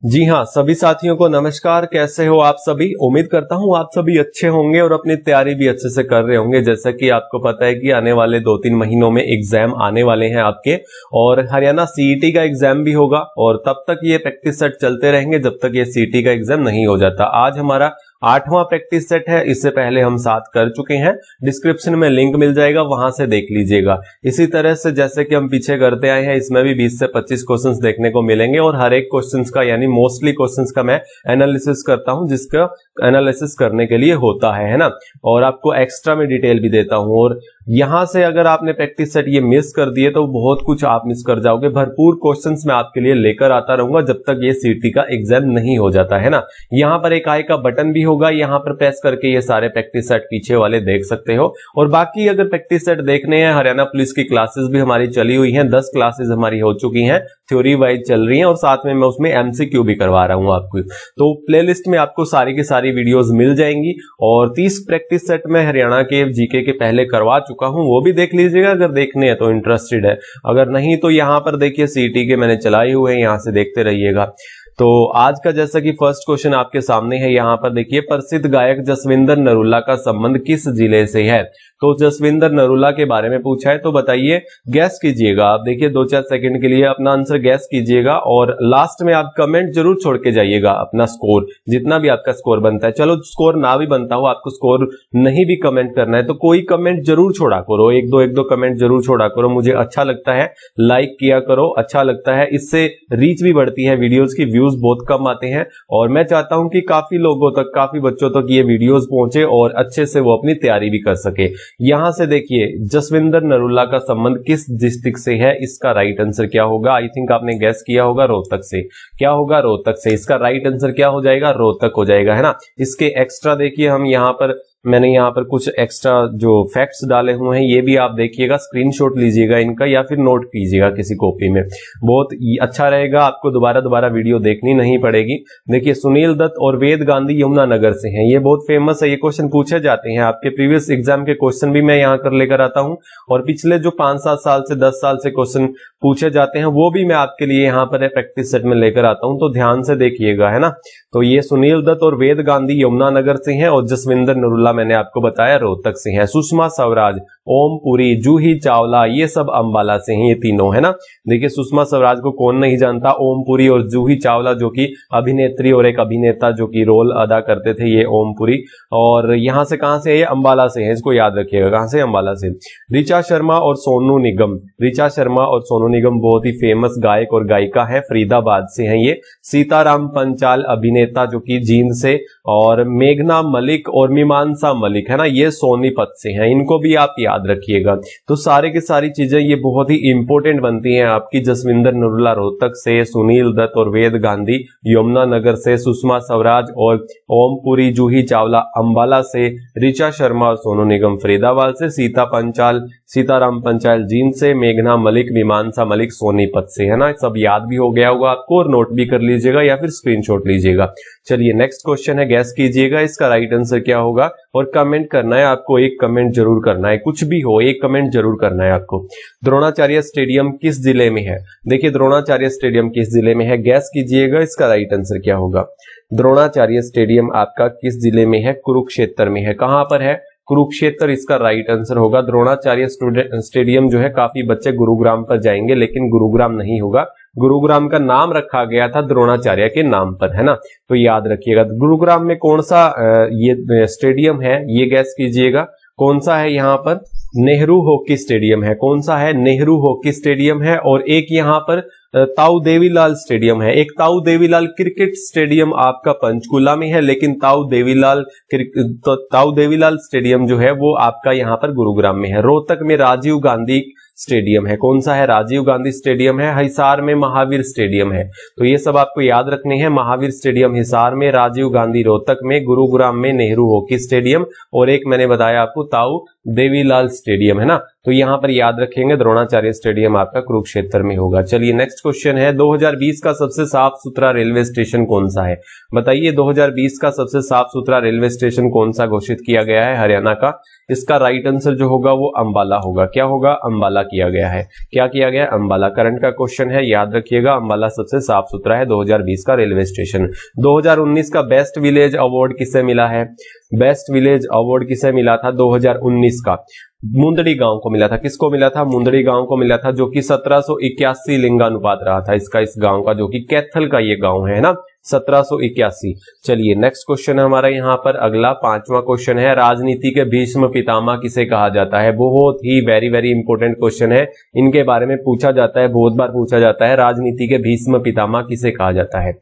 जी हाँ, सभी साथियों को नमस्कार। कैसे हो आप सभी? उम्मीद करता हूँ आप सभी अच्छे होंगे और अपनी तैयारी भी अच्छे से कर रहे होंगे। जैसा कि आपको पता है कि आने वाले 2-3 महीनों में एग्जाम आने वाले हैं आपके, और हरियाणा सीईटी का एग्जाम भी होगा और तब तक ये प्रैक्टिस सेट चलते रहेंगे जब तक ये सीईटी का एग्जाम नहीं हो जाता। आज हमारा 8वां प्रैक्टिस सेट है। इससे पहले हम 7 कर चुके हैं। डिस्क्रिप्शन में लिंक मिल जाएगा, वहां से देख लीजिएगा। इसी तरह से जैसे कि हम पीछे करते आए हैं, इसमें भी 20 से 25 क्वेश्चंस देखने को मिलेंगे और हर एक क्वेश्चंस का यानी मोस्टली क्वेश्चंस का मैं एनालिसिस करता हूं, जिसका एनालिसिस करने के लिए होता है ना, और आपको एक्स्ट्रा में डिटेल भी देता हूं। और यहां से अगर आपने प्रैक्टिस सेट ये मिस कर दिए तो बहुत कुछ आप मिस कर जाओगे। भरपूर क्वेश्चंस मैं आपके लिए लेकर आता रहूंगा जब तक ये सीईटी का एग्जाम नहीं हो जाता है ना। यहां पर एक आई का बटन भी होगा, यहां पर प्रेस करके ये सारे प्रैक्टिस सेट पीछे वाले देख सकते हो। और बाकी अगर प्रैक्टिस सेट देखने हैं, हरियाणा पुलिस की क्लासेस भी हमारी चली हुई हैं। 10 क्लासेस हमारी हो चुकी हैं, थ्योरी वाइज चल रही हैं, और साथ में मैं उसमें एमसीक्यू भी करवा रहा हूं आपको। तो प्लेलिस्ट में आपको सारी की सारी वीडियोस मिल जाएंगी। और 30 प्रैक्टिस सेट में हरियाणा के जीके के पहले करवा चुका हूं, वो भी देख लीजिएगा अगर देखने हैं तो, इंटरेस्टेड है। अगर नहीं तो यहां पर देखिए सीईटी के मैंने चलाए हुए हैं, यहां से देखते रहिएगा। तो आज का जैसा कि फर्स्ट क्वेश्चन आपके सामने है, यहां पर देखिए, प्रसिद्ध गायक जसविंदर नरूला का संबंध किस जिले से है? तो जसविंदर नरूला के बारे में पूछा है, तो बताइए, गैस कीजिएगा। आप देखिए 2-4 सेकंड के लिए अपना आंसर गैस कीजिएगा और लास्ट में आप कमेंट जरूर छोड़ के जाइएगा अपना स्कोर, जितना भी आपका स्कोर बनता है। चलो स्कोर ना भी बनता हो, आपको स्कोर नहीं भी कमेंट करना है तो कोई कमेंट जरूर छोड़ा करो, एक दो कमेंट जरूर छोड़ा करो। मुझे अच्छा लगता है, लाइक किया करो, अच्छा लगता है, इससे रीच भी बढ़ती है वीडियोस की। व्यूज बहुत कम आते हैं और मैं चाहता हूं कि काफी लोगों तक, काफी बच्चों तक ये वीडियोस पहुंचे और अच्छे से वो अपनी तैयारी भी कर सके। यहां से देखिए, जसविंदर नरूला का संबंध किस डिस्ट्रिक्ट से है? इसका राइट आंसर क्या होगा? आई थिंक आपने गैस किया होगा रोहतक से। क्या होगा? रोहतक से। इसका राइट आंसर क्या हो जाएगा? रोहतक हो जाएगा, है ना। इसके एक्स्ट्रा देखिए, हम यहां पर मैंने यहाँ पर कुछ एक्स्ट्रा जो फैक्ट्स डाले हुए हैं, ये भी आप देखिएगा, स्क्रीनशॉट लीजिएगा इनका या फिर नोट कीजिएगा किसी कॉपी में, बहुत अच्छा रहेगा। आपको दोबारा वीडियो देखनी नहीं पड़ेगी। देखिए, सुनील दत्त और वेद गांधी यमुनानगर से हैं, ये बहुत फेमस है। ये क्वेश्चन पूछे जाते हैं, आपके प्रीवियस एग्जाम के क्वेश्चन भी मैं यहाँ कर लेकर आता हूँ, और पिछले जो 5-7 साल से 10 साल से क्वेश्चन पूछे जाते हैं वो भी मैं आपके लिए यहाँ पर प्रैक्टिस सेट में लेकर आता हूँ, तो ध्यान से देखिएगा, है ना। तो ये सुनील दत्त और वेद गांधी यमुनानगर से हैं, और जसविंदर नरूला मैंने आपको बताया रोहतक से है। सुषमा स्वराज, ओम पुरी, जूही चावला, ये सब अंबाला से हैं, ये तीनों, है ना। देखिए, सुषमा स्वराज को कौन नहीं जानता, ओम पुरी और जूही चावला जो कि अभिनेत्री और एक अभिनेता जो कि रोल अदा करते थे, ये ओम पुरी। और यहां से कहां से है? ये अंबाला से है, इसको याद रखिएगा, कहां से? अंबाला से। ऋचा शर्मा और सोनू निगम, ऋचा शर्मा और सोनू निगम बहुत ही फेमस गायक और गायिका है, फरीदाबाद से हैं ये। सीताराम पंचाल अभिनेता जो कि जींद से, और मेघना मलिक और मीमांसा मलिक, है ना, ये सोनीपत से हैं। इनको भी आप याद रखिएगा। तो सारे की सारी चीजें ये बहुत ही इंपॉर्टेंट बनती हैं आपकी। जसविंदर नरूला रोहतक से, सुनील दत्त और वेद गांधी यमुनानगर से, सुषमा स्वराज और ओम पुरी, जूही चावला अंबाला से, ऋचा शर्मा और सोनू निगम फरीदाबाद से, सीताराम पंचाल जींद से, मेघना मलिक, मीमांसा मलिक सोनीपत से, है ना। सब याद भी हो गया होगा आपको, और नोट भी कर लीजिएगा या फिर स्क्रीनशॉट लीजिएगा। चलिए नेक्स्ट क्वेश्चन है, गैस कीजिएगा इसका राइट आंसर क्या होगा, और कमेंट करना है आपको, एक कमेंट जरूर करना है, कुछ भी हो एक कमेंट जरूर करना है आपको। द्रोणाचार्य स्टेडियम किस जिले में है? देखिए, द्रोणाचार्य स्टेडियम किस जिले में है, गैस कीजिएगा इसका राइट आंसर क्या होगा। द्रोणाचार्य स्टेडियम आपका किस जिले में है? कुरुक्षेत्र में है। कहां पर है? कुरुक्षेत्र इसका राइट आंसर होगा। द्रोणाचार्य स्टेडियम जो है, काफी बच्चे गुरुग्राम पर जाएंगे, लेकिन गुरुग्राम नहीं होगा। गुरुग्राम का नाम रखा गया था द्रोणाचार्य के नाम पर, है ना, तो याद रखिएगा। गुरुग्राम में कौन सा ये स्टेडियम है, ये गैस कीजिएगा, कौन सा है? यहाँ पर नेहरू हॉकी स्टेडियम है। कौन सा है? नेहरू हॉकी स्टेडियम है। और एक यहाँ पर ताऊ देवीलाल स्टेडियम है। एक ताऊ देवीलाल क्रिकेट स्टेडियम आपका पंचकुला में है, लेकिन ताऊ देवीलाल स्टेडियम जो है वो आपका यहाँ पर गुरुग्राम में है। रोहतक में राजीव गांधी स्टेडियम है। कौन सा है? राजीव गांधी स्टेडियम है। हिसार में महावीर स्टेडियम है। तो ये सब आपको याद रखने हैं। महावीर स्टेडियम हिसार में, राजीव गांधी रोहतक में, गुरुग्राम में नेहरू हॉकी स्टेडियम, और एक मैंने बताया आपको ताऊ देवीलाल स्टेडियम, है ना। तो यहां पर याद रखेंगे द्रोणाचार्य स्टेडियम आपका कुरुक्षेत्र में होगा। चलिए नेक्स्ट क्वेश्चन है, 2020 का सबसे साफ सुथरा रेलवे स्टेशन कौन सा है? बताइए 2020 का सबसे साफ सुथरा रेलवे स्टेशन कौन सा घोषित किया गया है हरियाणा का? इसका राइट आंसर जो होगा वो अंबाला होगा। क्या होगा? अंबाला किया गया है। क्या किया गया? अंबाला। करंट का क्वेश्चन है, याद रखिएगा अंबाला सबसे साफ सुथरा है 2020 का रेलवे स्टेशन। 2019 का बेस्ट विलेज अवार्ड किसे मिला है? बेस्ट विलेज अवार्ड किसे मिला था 2019 का? मुंदड़ी गांव को मिला था। किसको मिला था? मुंदड़ी गांव को मिला था, जो कि 1781 लिंगानुपात रहा था इसका, इस गांव का, जो कि कैथल का ये गांव है ना, 1781। चलिए नेक्स्ट क्वेश्चन है हमारा यहाँ पर अगला 5वां क्वेश्चन है, राजनीति के भीष्म पितामह किसे कहा जाता है? बहुत ही वेरी वेरी इंपॉर्टेंट क्वेश्चन है, इनके बारे में पूछा जाता है, बहुत बार पूछा जाता है। राजनीति के भीष्म पितामह किसे कहा जाता है?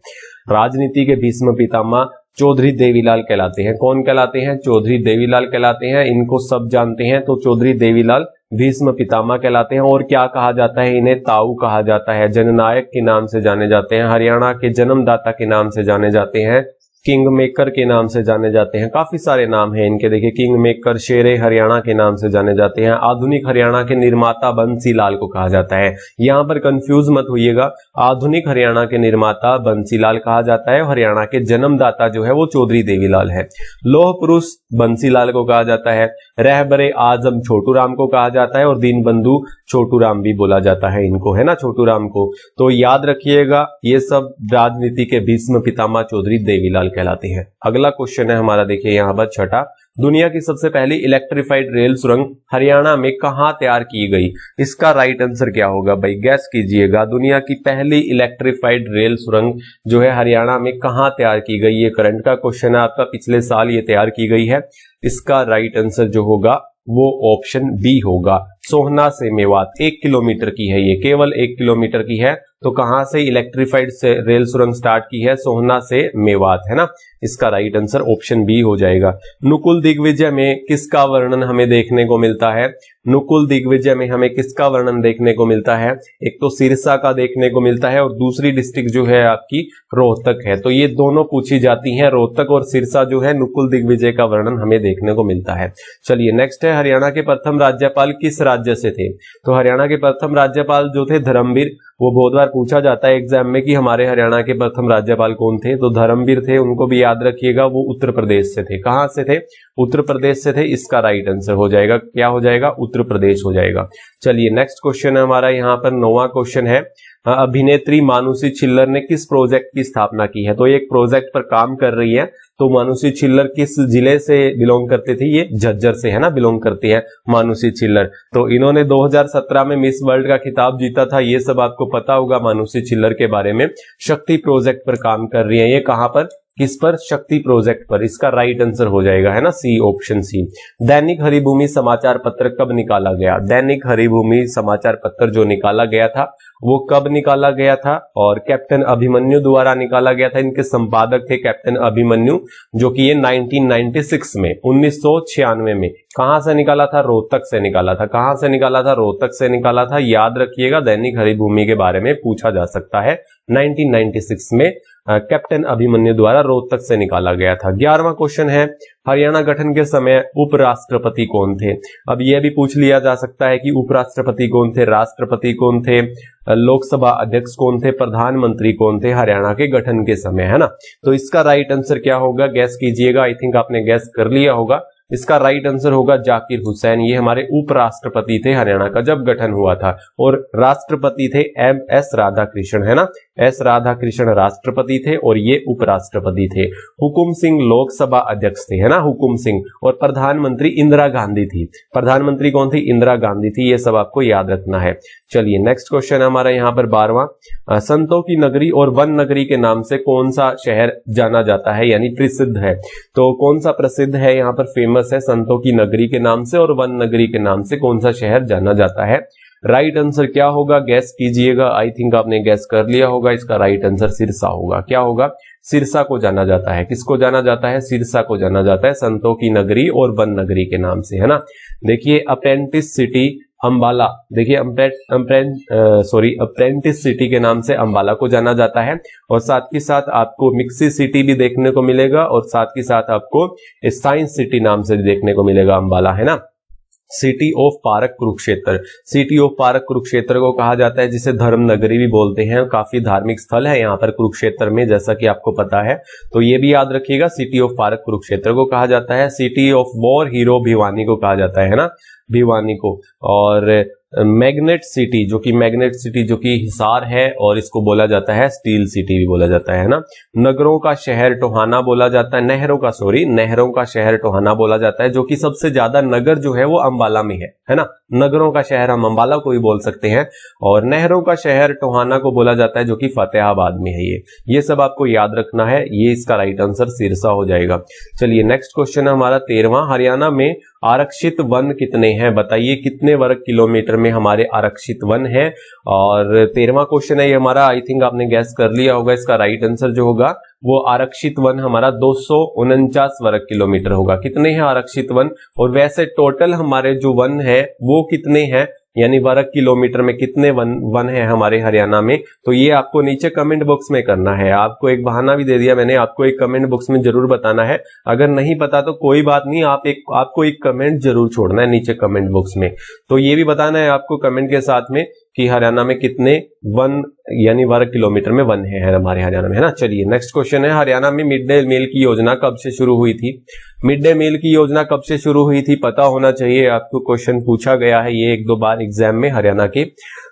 राजनीति के भीष्म पितामह चौधरी देवीलाल कहलाते हैं। कौन कहलाते हैं? चौधरी देवीलाल कहलाते हैं। इनको सब जानते हैं, तो चौधरी देवीलाल भीष्म पितामह कहलाते हैं। और क्या कहा जाता है इन्हें? ताऊ कहा जाता है। जननायक के नाम से जाने जाते हैं, हरियाणा के जन्मदाता के नाम से जाने जाते हैं, किंग मेकर के नाम से जाने जाते हैं। काफी सारे नाम हैं इनके, देखिए किंग मेकर, शेरे हरियाणा के नाम से जाने जाते हैं। आधुनिक हरियाणा के निर्माता बंसीलाल को कहा जाता है। यहां पर कंफ्यूज मत होइएगा, आधुनिक हरियाणा के निर्माता बंसीलाल कहा जाता है, हरियाणा के जन्मदाता जो है वो चौधरी देवीलाल है। लौह पुरुष बंसीलाल को कहा जाता है, रहबरे आजम छोटू राम को कहा जाता है, और दीनबंधु छोटू राम भी बोला जाता है इनको, है ना, छोटू राम को। तो याद रखिएगा ये सब राजनीति के भीष्म पितामह चौधरी देवीलाल कहलाते हैं। अगला क्वेश्चन है हमारा, देखिए यहां पर छठा, दुनिया की सबसे पहली इलेक्ट्रिफाइड रेल सुरंग हरियाणा में कहां तैयार की गई? इसका राइट आंसर क्या होगा भाई? गैस कीजिएगा। दुनिया की पहली इलेक्ट्रिफाइड रेल सुरंग जो है हरियाणा में कहां तैयार की गई? ये करंट का क्वेश्चन है आपका, पिछले साल ये तैयार की गई है। इसका राइट आंसर जो होगा वो ऑप्शन बी होगा, सोहना से मेवात। 1 किलोमीटर की है ये, केवल 1 किलोमीटर की है। तो कहां से इलेक्ट्रिफाइड से रेल सुरंग स्टार्ट की है? सोहना से मेवात, है ना। इसका राइट आंसर ऑप्शन बी हो जाएगा। नुकुल दिग्विजय में किसका वर्णन हमें देखने को मिलता है? नुकुल दिग्विजय में हमें किसका वर्णन देखने को मिलता है? एक तो सिरसा का देखने को मिलता है, और दूसरी डिस्ट्रिक्ट जो है आपकी रोहतक है। तो ये दोनों पूछी जाती हैं, रोहतक और सिरसा जो है नुकुल दिग्विजय का वर्णन हमें देखने को मिलता है। चलिए नेक्स्ट है, हरियाणा के प्रथम राज्यपाल किस राज्य से थे? तो हरियाणा के प्रथम राज्यपाल जो थे धर्मवीर, वो बहुत बार पूछा जाता है एग्जाम में कि हमारे हरियाणा के प्रथम राज्यपाल कौन थे, तो धर्मवीर थे, उनको भी याद रखिएगा। वो उत्तर प्रदेश से थे। कहां से थे? उत्तर प्रदेश से थे। इसका राइट आंसर हो जाएगा, क्या हो जाएगा? उत्तर प्रदेश हो जाएगा। चलिए नेक्स्ट क्वेश्चन है हमारा यहाँ पर 9वां क्वेश्चन है, अभिनेत्री मानुषी छिल्लर ने किस प्रोजेक्ट की स्थापना की है? तो ये एक प्रोजेक्ट पर काम कर रही है। तो मानुषी छिल्लर किस जिले से बिलोंग करते थे? ये झज्जर से, है ना, बिलोंग करती है मानुषी छिल्लर। तो इन्होंने 2017 में मिस वर्ल्ड का खिताब जीता था, ये सब आपको पता होगा मानुषी छिल्लर के बारे में। शक्ति प्रोजेक्ट पर काम कर रही है ये, कहां पर? किस पर? शक्ति प्रोजेक्ट पर। इसका राइट आंसर हो जाएगा, है ना, सी, ऑप्शन सी। दैनिक हरिभूमि समाचार पत्र कब निकाला गया? दैनिक हरिभूमि समाचार पत्र जो निकाला गया था वो कब निकाला गया था? और कैप्टन अभिमन्यु द्वारा निकाला गया था। इनके संपादक थे कैप्टन अभिमन्यु, जो कि ये 1996 में, 1996 में कहां से निकाला था? रोहतक से निकाला था। कहां से निकाला था? रोहतक से निकाला था। याद रखिएगा, दैनिक हरिभूमि के बारे में पूछा जा सकता है। 1996 में कैप्टन अभिमन्यु द्वारा रोहतक से निकाला गया था। 11वां क्वेश्चन है, हरियाणा गठन के समय उपराष्ट्रपति कौन थे? अब यह भी पूछ लिया जा सकता है कि उपराष्ट्रपति कौन थे, राष्ट्रपति कौन थे, लोकसभा अध्यक्ष कौन थे, प्रधानमंत्री कौन थे हरियाणा के गठन के समय, है ना। तो इसका राइट आंसर क्या होगा? गैस कीजिएगा। आई थिंक आपने गैस कर लिया होगा। इसका राइट आंसर होगा जाकिर हुसैन। ये हमारे उपराष्ट्रपति थे हरियाणा का जब गठन हुआ था, और राष्ट्रपति थे एस राधाकृष्ण, है ना। एस राधाकृष्ण राष्ट्रपति थे और ये उपराष्ट्रपति थे। हुकुम सिंह लोकसभा अध्यक्ष थे, है ना, हुकुम सिंह। और प्रधानमंत्री इंदिरा गांधी थी। प्रधानमंत्री कौन थी? इंदिरा गांधी थी। ये सब आपको याद रखना है। चलिए नेक्स्ट क्वेश्चन हमारा यहाँ पर 12वां, संतों की नगरी और वन नगरी के नाम से कौन सा शहर जाना जाता है, यानी प्रसिद्ध है? तो कौन सा प्रसिद्ध है यहाँ पर, फेमस है संतों की नगरी के नाम से और वन नगरी के नाम से कौन सा शहर जाना जाता है? राइट आंसर क्या होगा? गैस कीजिएगा। आई थिंक आपने गैस कर लिया होगा। इसका राइट आंसर सिरसा होगा। क्या होगा? सिरसा को जाना जाता है। किसको जाना जाता है? सिरसा को जाना जाता है, संतों की नगरी और वन नगरी के नाम से, है ना। देखिए अप्रेंटिस सिटी अंबाला, देखिए अप्रेंटिस सिटी के नाम से अंबाला को जाना जाता है। और साथ ही साथ आपको मिक्सी सिटी भी देखने को मिलेगा, और साथ ही साथ आपको साइंस सिटी नाम से देखने को मिलेगा अंबाला, है ना। City of park Kurukshetra. City of park Kurukshetra को कहा जाता है, जिसे धर्म नगरी भी बोलते हैं। काफी धार्मिक स्थल है यहाँ पर कुरुक्षेत्र में, जैसा कि आपको पता है, तो ये भी याद रखिएगा। सिटी ऑफ पारक कुरुक्षेत्र को कहा जाता है। City of war hero Bhiwani को कहा जाता है ना, भिवानी को। और मैग्नेट सिटी जो कि हिसार है, और इसको बोला जाता है स्टील सिटी भी बोला जाता है ना। नगरों का शहर टोहाना बोला जाता है, नहरों का शहर टोहाना बोला जाता है, जो कि सबसे ज्यादा नगर जो है वो अंबाला में है ना। नगरों का शहर हम अंबाला को भी बोल सकते हैं, और नहरों का शहर टोहाना को बोला जाता है, जो कि फतेहाबाद में है। ये सब आपको याद रखना है। ये इसका राइट आंसर सिरसा हो जाएगा। चलिए नेक्स्ट क्वेश्चन है हमारा 13वां। हरियाणा में आरक्षित वन कितने हैं? बताइए कितने वर्ग किलोमीटर में हमारे आरक्षित वन है। और 13वां क्वेश्चन है ये हमारा। आई थिंक आपने गैस कर लिया होगा। इसका राइट आंसर जो होगा वो आरक्षित वन हमारा 249 वर्ग किलोमीटर होगा। कितने हैं आरक्षित वन? और वैसे टोटल हमारे जो वन है वो कितने हैं, यानी वर्ग किलोमीटर में कितने वन है हमारे हरियाणा में, तो ये आपको नीचे कमेंट बॉक्स में करना है। आपको एक बहाना भी दे दिया मैंने, आपको एक कमेंट बॉक्स में जरूर बताना है। अगर नहीं पता तो कोई बात नहीं, आपको एक कमेंट जरूर छोड़ना है नीचे कमेंट बॉक्स में। तो ये भी बताना है आपको कमेंट के साथ में कि हरियाणा में कितने वन यानी वर्ग किलोमीटर में वन है हमारे हरियाणा में, है ना। चलिए नेक्स्ट क्वेश्चन है। हरियाणा में मिड डे मील की योजना कब से शुरू हुई थी? मिड डे मील की योजना कब से शुरू हुई थी पता होना चाहिए आपको। क्वेश्चन पूछा गया है ये 1-2 बार एग्जाम में।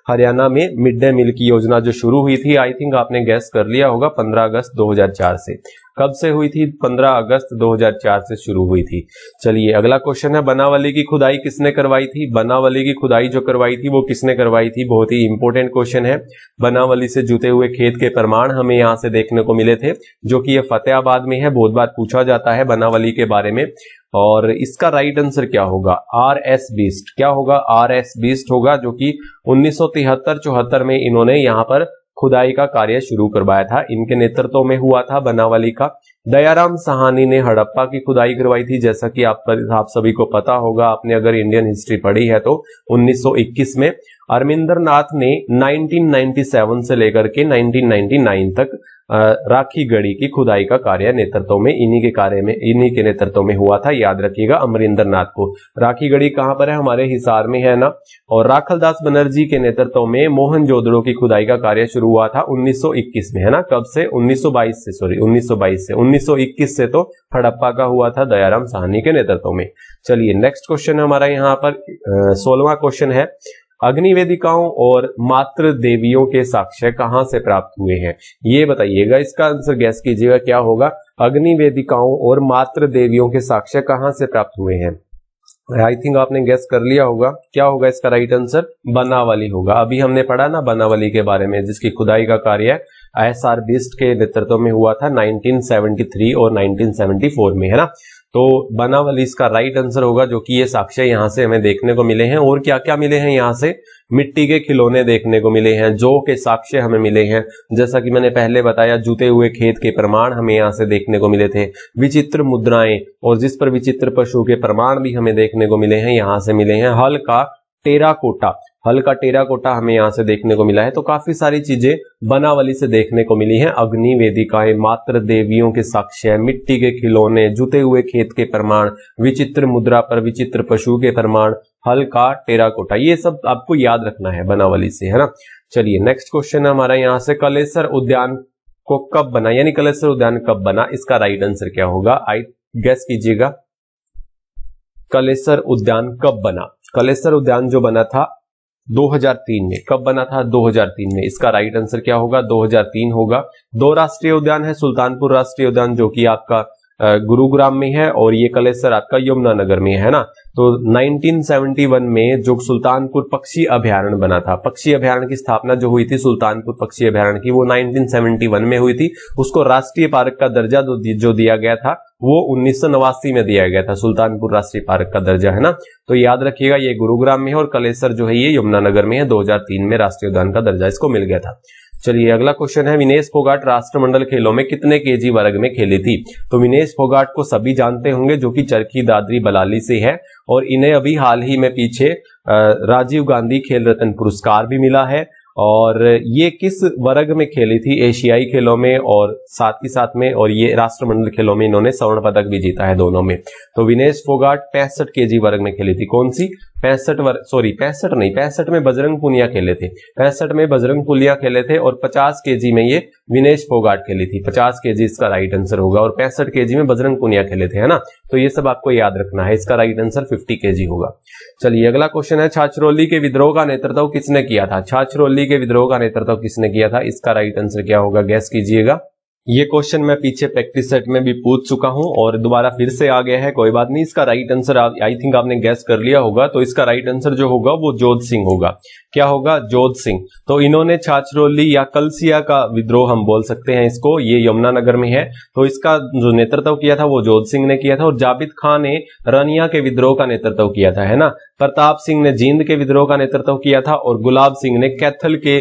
हरियाणा में मिड डे मील की योजना जो शुरू हुई थी, आई थिंक आपने गैस कर लिया होगा, 15 अगस्त 2004 से। कब से हुई थी? 15 अगस्त 2004 से शुरू हुई थी। चलिए अगला क्वेश्चन है। बनावली की खुदाई किसने करवाई थी? बनावली की खुदाई जो करवाई थी वो किसने करवाई थी? बहुत ही इंपॉर्टेंट क्वेश्चन है। बनावली से जुते हुए खेत के प्रमाण हमें यहाँ से देखने को मिले थे, जो कि ये फतेहाबाद में है। बहुत बार पूछा जाता है बनावली के बारे में। और इसका राइट आंसर क्या होगा? RS beast. क्या होगा? RS बीस्ट होगा, जो कि 1973-74 में इन्होंने यहाँ पर खुदाई का कार्य शुरू करवाया था। इनके नेतृत्व में हुआ था बनावली का। दयाराम साहनी ने हड़प्पा की खुदाई करवाई थी, जैसा कि आप सभी को पता होगा, आपने अगर इंडियन हिस्ट्री पढ़ी है तो 1921 में। अरविंदर नाथ ने 1997 से लेकर के 1999 तक राखी गढ़ी की खुदाई का कार्य नेतृत्व में इन्हीं के नेतृत्व में हुआ था। याद रखिएगा अमरिंदर नाथ को। राखी गढ़ी कहां पर है? हमारे हिसार में है ना। और राखलदास बनर्जी के नेतृत्व में मोहनजोदड़ो की खुदाई का कार्य शुरू हुआ था 1921 में, है ना। कब से? 1922 से 1921 से तो हड़प्पा का हुआ था दयाराम साहनी के नेतृत्व में। चलिए नेक्स्ट क्वेश्चन हमारा यहाँ पर 16वां क्वेश्चन है। अग्निवेदिकाओं और मातृ देवियों के साक्ष्य कहां से प्राप्त हुए हैं? ये बताइएगा, इसका आंसर गैस कीजिएगा क्या होगा। अग्निवेदिकाओं और मातृ देवियों के साक्ष्य कहां से प्राप्त हुए हैं? आई थिंक आपने गैस कर लिया होगा। क्या होगा इसका राइट आंसर? बनावली होगा। अभी हमने पढ़ा ना बनावली के बारे में, जिसकी खुदाई का कार्य SR बिस्ट के नेतृत्व में हुआ था 1973 और 1974 में, है ना। तो बनावली इसका राइट आंसर होगा, जो कि ये साक्ष्य यहाँ से हमें देखने को मिले हैं। और क्या क्या मिले हैं यहाँ से? मिट्टी के खिलौने देखने को मिले हैं, जौ के साक्ष्य हमें मिले हैं, जैसा कि मैंने पहले बताया, जुते हुए खेत के प्रमाण हमें यहाँ से देखने को मिले थे, विचित्र मुद्राएं और जिस पर विचित्र पशु के प्रमाण भी हमें देखने को मिले हैं, यहाँ से मिले हैं। हल का टेराकोटा हमें यहाँ से देखने को मिला है। तो काफी सारी चीजें बनावली से देखने को मिली हैं। अग्नि वेदिकाएं, मातृ देवियों के साक्ष्य, मिट्टी के खिलौने, जुते हुए खेत के प्रमाण, विचित्र मुद्रा पर विचित्र पशु के प्रमाण, हल्का टेराकोटा, ये सब आपको याद रखना है बनावली से, है ना। चलिए नेक्स्ट क्वेश्चन है हमारा यहाँ से। कलेसर उद्यान को कब बना, यानी कलेसर उद्यान कब बना? इसका राइट आंसर क्या होगा? आई गेस कीजिएगा। कलेसर उद्यान कब बना? कलेसर उद्यान जो बना था 2003 में। कब बना था? 2003 में। इसका राइट आंसर क्या होगा? 2003 होगा। 2 राष्ट्रीय उद्यान है। सुल्तानपुर राष्ट्रीय उद्यान जो कि आपका गुरुग्राम में है, और ये कलेसर आपका यमुनानगर में है ना। तो 1971 में जो सुल्तानपुर पक्षी अभयारण्य बना था, पक्षी अभयारण्य की स्थापना जो हुई थी सुल्तानपुर पक्षी अभयारण्य की, वो 1971 में हुई थी। उसको राष्ट्रीय पार्क का दर्जा जो दिया गया था वो 1989 में दिया गया था, सुल्तानपुर राष्ट्रीय पार्क का दर्जा, है ना। तो याद रखिएगा ये गुरुग्राम में है, और कलेसर जो है ये यमुनानगर में है। 2003 में राष्ट्रीय उद्यान का दर्जा इसको मिल गया था। चलिए अगला क्वेश्चन है। विनेश फोगाट राष्ट्रमंडल खेलों में कितने केजी वर्ग में खेली थी? तो विनेश फोगाट को सभी जानते होंगे, जो कि चरखी दादरी बलाली से है, और इन्हें अभी हाल ही में पीछे राजीव गांधी खेल रत्न पुरस्कार भी मिला है। और ये किस वर्ग में खेली थी? एशियाई खेलों में और साथ ही साथ में, और ये राष्ट्रमंडल खेलों में इन्होंने स्वर्ण पदक भी जीता है दोनों में। तो विनेश फोगाट 65 केजी वर्ग में खेली थी। कौन सी? 65 में बजरंग पुनिया खेले थे। 65 में बजरंग पुनिया खेले थे और 50 केजी में ये विनेश फोगाट खेली थी। 50 केजी इसका राइट आंसर होगा और 65 केजी में बजरंग पुनिया खेले थे, है ना। तो ये सब आपको याद रखना है। इसका राइट आंसर 50 केजी होगा। चलिए अगला क्वेश्चन है, छाछरौली के विद्रोह का नेतृत्व किसने किया था? छाछरौली के विद्रोह का नेतृत्व किसने किया था? इसका राइट आंसर क्या होगा? गैस कीजिएगा। ये क्वेश्चन मैं पीछे प्रैक्टिस सेट में भी पूछ चुका हूं और दोबारा फिर से आ गया है, कोई बात नहीं। इसका राइट आंसर आई थिंक आपने गैस कर लिया होगा। तो इसका राइट आंसर जो होगा वो जोध सिंह होगा। क्या होगा? जोध सिंह। तो इन्होंने छाछरौली या कलसिया का विद्रोह हम बोल सकते हैं इसको, ये यमुनानगर में है। तो इसका जो नेतृत्व किया था वो जोध सिंह ने किया था और जाबित खान ने रानिया के विद्रोह का नेतृत्व किया था, है ना। प्रताप सिंह ने जींद के विद्रोह का नेतृत्व किया था और गुलाब सिंह ने कैथल के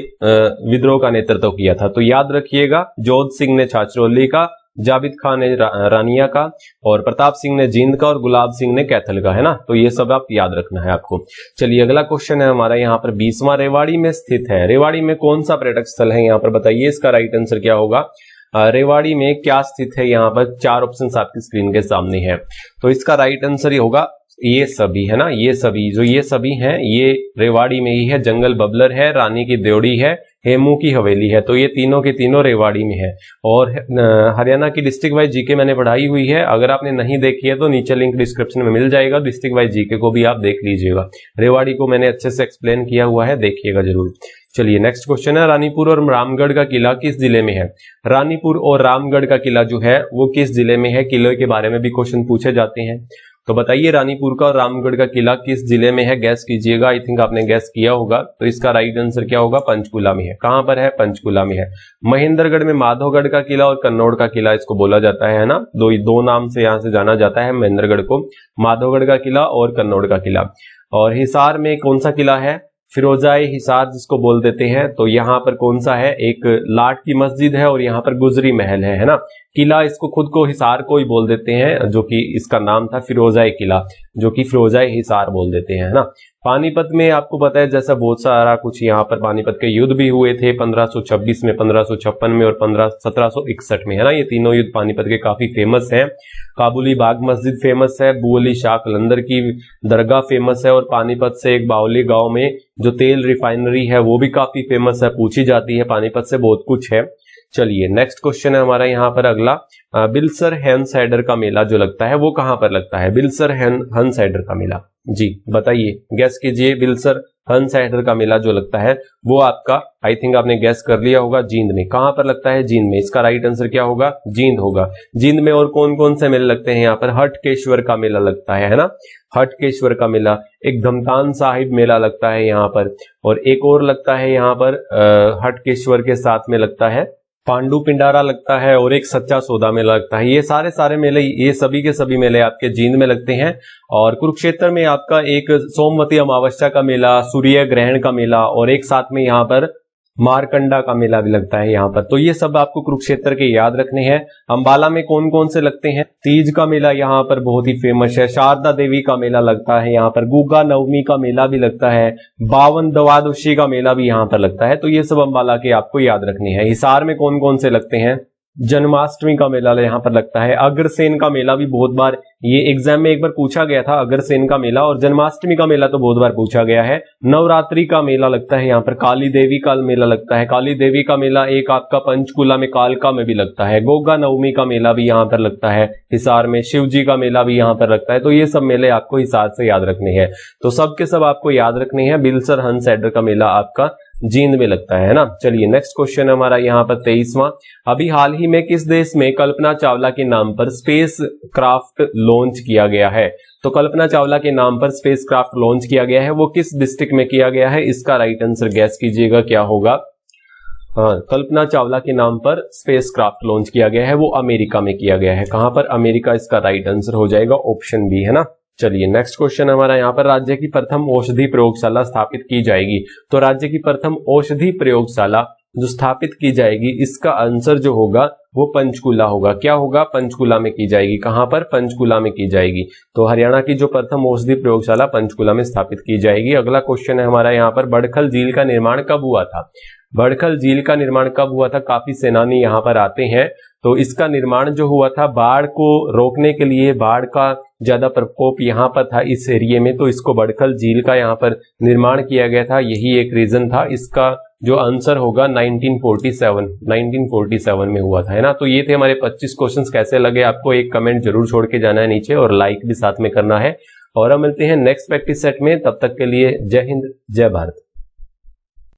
विद्रोह का नेतृत्व किया था। तो याद रखिएगा, जोध सिंह ने छाछरौली का, जाबित खान ने रानिया का और प्रताप सिंह ने जींद का और गुलाब सिंह ने कैथल का, है ना। तो ये सब आप याद रखना है आपको। चलिए अगला क्वेश्चन है हमारा यहाँ पर 20वां, रेवाड़ी में स्थित है। रेवाड़ी में कौन सा पर्यटक स्थल है यहाँ पर बताइए? इसका राइट आंसर क्या होगा? रेवाड़ी में क्या स्थित है? यहाँ पर 4 ऑप्शन आपकी स्क्रीन के सामने है। तो इसका राइट आंसर ये होगा ये सभी, है ना। ये सभी हैं ये रेवाड़ी में ही है। जंगल बबलर है, रानी की देवड़ी है, हेमू की हवेली है। तो ये तीनों के तीनों रेवाड़ी में है। और हरियाणा की डिस्ट्रिक्ट वाइज जीके मैंने पढ़ाई हुई है, अगर आपने नहीं देखी है तो नीचे लिंक डिस्क्रिप्शन में मिल जाएगा। डिस्ट्रिक्ट वाइज जीके को भी आप देख लीजिएगा। रेवाड़ी को मैंने अच्छे से एक्सप्लेन किया हुआ है, देखिएगा जरूर। चलिए नेक्स्ट क्वेश्चन है, रानीपुर और रामगढ़ का किला किस जिले में है? रानीपुर और रामगढ़ का किला जो है वो किस जिले में है? किले के बारे में भी क्वेश्चन पूछे जाते हैं। तो बताइए रानीपुर का और रामगढ़ का किला किस जिले में है? गैस कीजिएगा। आई थिंक आपने गैस किया होगा। तो इसका राइट आंसर क्या होगा? पंचकुला में है। कहां पर है? पंचकुला में है। महेंद्रगढ़ में माधवगढ़ का किला और कन्नौड़ का किला इसको बोला जाता है ना। दो नाम से यहां से जाना जाता है महेंद्रगढ़ को, माधवगढ़ का किला और कन्नौड़ का किला। और हिसार में कौन सा किला है? फिरोजाए हिसार जिसको बोल देते हैं। तो यहाँ पर कौन सा है? एक लाट की मस्जिद है और यहाँ पर गुजरी महल है ना। किला इसको खुद को हिसार को ही बोल देते हैं, जो कि इसका नाम था फिरोजाए किला, जो कि फिरोजाए हिसार बोल देते हैं, है ना। पानीपत में आपको पता है जैसा बहुत सारा कुछ यहाँ पर पानीपत के युद्ध भी हुए थे 1526 में, 1556 में और 1761 में, है ना। ये तीनों युद्ध पानीपत के काफी फेमस हैं। काबुली बाग मस्जिद फेमस है, बुअली शाह कलंदर की दरगाह फेमस है और पानीपत से एक बावली गांव में जो तेल रिफाइनरी है वो भी काफी फेमस है, पूछी जाती है। पानीपत से बहुत कुछ है। चलिए नेक्स्ट क्वेश्चन है हमारा यहाँ पर अगला, बिल्सर हैंसहैडर का मेला जो लगता है वो कहां पर लगता है? बिल्सर हैंसहैडर का मेला, जी बताइए, गैस कीजिए। बिल्सर हैंसहैडर का मेला जो लगता है वो आपका, आई थिंक आपने गैस कर लिया होगा, जींद में। कहां पर लगता है? जींद में। इसका राइट आंसर क्या होगा? जींद होगा। जींद में और कौन कौन से मेले लगते हैं यहाँ पर? हटकेश्वर का मेला लगता है ना। हटकेश्वर का मेला, एक धमतान साहिब मेला लगता है यहाँ पर, और एक और लगता है यहाँ पर हटकेश्वर के साथ में लगता है पांडु पिंडारा लगता है, और एक सच्चा सौदा मेला लगता है। ये सारे मेले, ये सभी के सभी मेले आपके जींद में लगते हैं। और कुरुक्षेत्र में आपका एक सोमवती अमावस्या का मेला, सूर्य ग्रहण का मेला और एक साथ में यहाँ पर मारकंडा का मेला भी लगता है यहाँ पर। तो ये सब आपको कुरुक्षेत्र के याद रखने हैं। अंबाला में कौन कौन से लगते हैं? तीज का मेला यहाँ पर बहुत ही फेमस है, शारदा देवी का मेला लगता है यहाँ पर, गुगा नवमी का मेला भी लगता है, बावन द्वादशी का मेला भी यहाँ पर लगता है। तो ये सब अंबाला के आपको याद रखने हैं। हिसार में कौन कौन से लगते हैं? जन्माष्टमी का मेला यहाँ पर लगता है, अग्रसेन का मेला भी बहुत बार ये एग्जाम में एक बार पूछा गया था, अग्रसेन का मेला, और जन्माष्टमी का मेला तो बहुत बार पूछा गया है। नवरात्रि का मेला लगता है यहाँ पर, काली देवी का मेला लगता है, काली देवी का मेला एक आपका पंचकुला में कालका में भी लगता है, गोगा नवमी का मेला भी यहाँ पर लगता है हिसार में, शिव जी का मेला भी यहाँ पर लगता है। तो ये सब मेले आपको हिसार से याद रखने हैं। तो सब के सब आपको याद रखने हैं। बिल्सर हैंसहैडर का मेला आपका जींद में लगता है ना। चलिए नेक्स्ट क्वेश्चन हमारा यहाँ पर 23वां, अभी हाल ही में किस देश में कल्पना चावला के नाम पर स्पेस क्राफ्ट लॉन्च किया गया है? तो कल्पना चावला के नाम पर स्पेस क्राफ्ट लॉन्च किया गया है, वो किस डिस्ट्रिक्ट में किया गया है? इसका राइट आंसर गैस कीजिएगा क्या होगा? हाँ, कल्पना चावला के नाम पर स्पेस क्राफ्ट लॉन्च किया गया है, वो अमेरिका में किया गया है। कहां पर? अमेरिका। इसका राइट आंसर हो जाएगा ऑप्शन बी, है ना। चलिए नेक्स्ट क्वेश्चन हमारा यहाँ पर, राज्य की प्रथम औषधि प्रयोगशाला स्थापित की जाएगी। तो राज्य की प्रथम औषधि प्रयोगशाला जो स्थापित की जाएगी, इसका आंसर जो होगा वो पंचकुला होगा। क्या होगा? पंचकुला में की जाएगी। कहां पर? पंचकुला में की जाएगी। तो हरियाणा की जो प्रथम औषधि प्रयोगशाला पंचकुला में स्थापित की जाएगी। अगला क्वेश्चन है हमारा यहाँ पर, बड़खल झील का निर्माण कब हुआ था? बड़खल झील का निर्माण कब हुआ था? काफी सेनानी यहाँ पर आते हैं। तो इसका निर्माण जो हुआ था बाढ़ को रोकने के लिए, बाढ़ का ज्यादा प्रकोप यहाँ पर था इस एरिया में, तो इसको बड़खल झील का यहाँ पर निर्माण किया गया था। यही एक रीजन था। इसका जो आंसर होगा 1947 में हुआ था, है ना। तो ये थे हमारे 25 क्वेश्चंस। कैसे लगे आपको? एक कमेंट जरूर छोड़ के जाना है नीचे और लाइक भी साथ में करना है। और हम मिलते हैं नेक्स्ट प्रैक्टिस सेट में। तब तक के लिए जय हिंद, जय भारत।